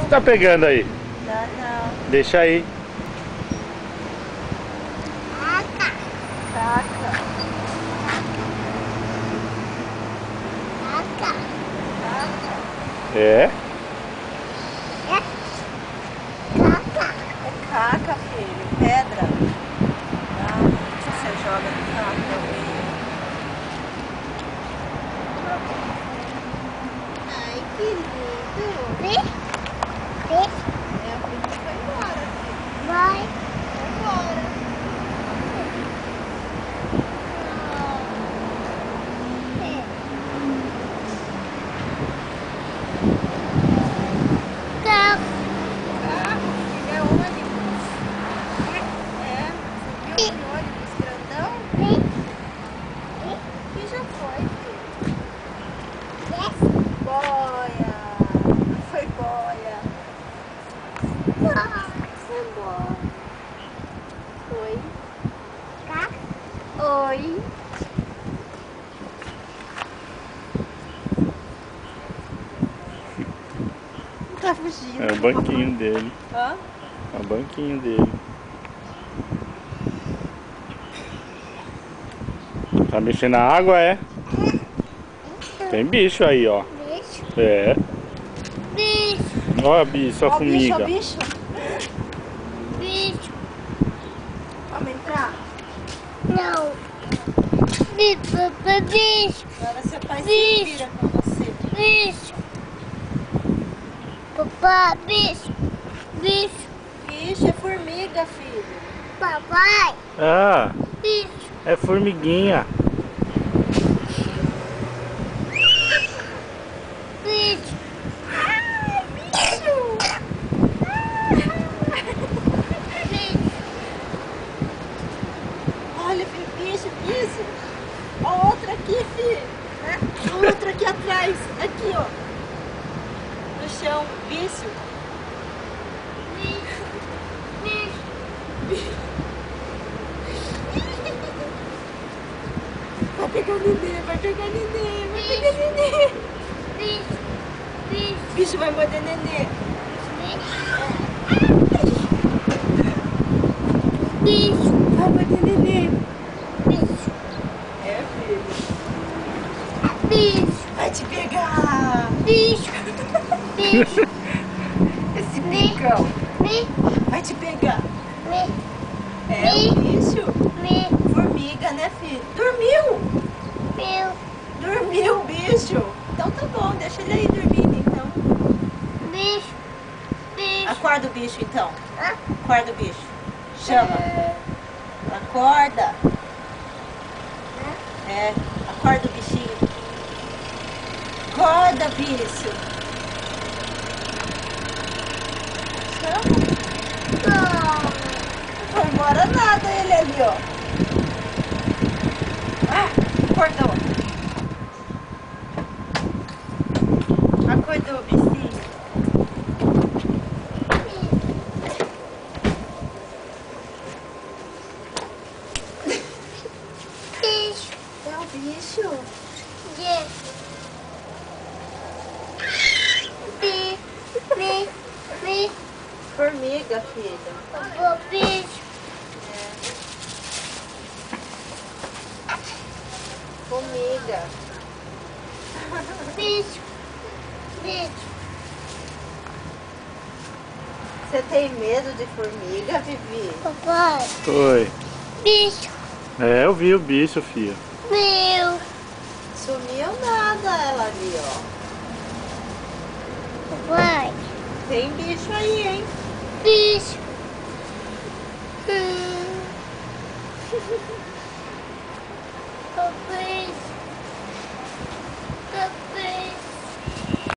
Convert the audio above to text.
você tá pegando aí? Não. Deixa aí. Caca. É? É caca, filho. Pedra. Não, se você joga no caca. Ai, que lindo. É, o filho foi embora, filho. Vai. Foi embora. Carro. Carro, filho, é ônibus. É, você viu aquele ônibus grandão? Que já foi, filho. Boia. Foi boia. Oi. Oi. Tá fugindo. É o banquinho dele. Hã? É o banquinho dele. Tá mexendo na água, é? Tem bicho aí, ó. Bicho. É. Bicho. Ó, bicho, a Ó, bicho, formiga. ó, bicho. Bicho. Vamos entrar? Não. Bicho. Bicho. Agora seu pai se Bicho. vira com você. Bicho. Papai. Bicho. Bicho. Bicho é formiga, filho. Papai. Ah, Bicho. é formiguinha. Bicho. Bicho! Bicho. Olha, filho, bicho. Ó, outra aqui, filho. Outra aqui atrás. Aqui, ó. No chão, bicho. Bicho. Bicho. Vai pegar o nenê, vai pegar o nenê. Bicho. Bicho. Bicho vai morder nenê. Bicho. Vai morder nenê. Bicho. É, filho. Bicho. Vai te pegar. Bicho. Bicho. Esse bicão. Bicho. Vai te pegar. Bicho. É o bicho. Bicho. Formiga, né, filho? Dormiu. Dormiu o bicho. Então tá bom, deixa ele aí dormindo, então. Bicho. Bicho. Acorda o bicho, então. Hã? Acorda o bicho. Chama. Acorda. É, acorda o bichinho. Acorda, bicho. Chama. Não foi embora nada ele ali, ó. Ah, acordou. Acordou, bichinho. Bicho. É o bicho. Bicho. Bicho. Formiga, filho. Bicho. Formiga. Bicho. Bicho. Você tem medo de formiga, Vivi? Papai. Oi. Bicho. É, eu vi o bicho, filho. Meu. Sumiu nada ela ali, ó. Papai. Tem bicho aí, hein? Bicho. Papai.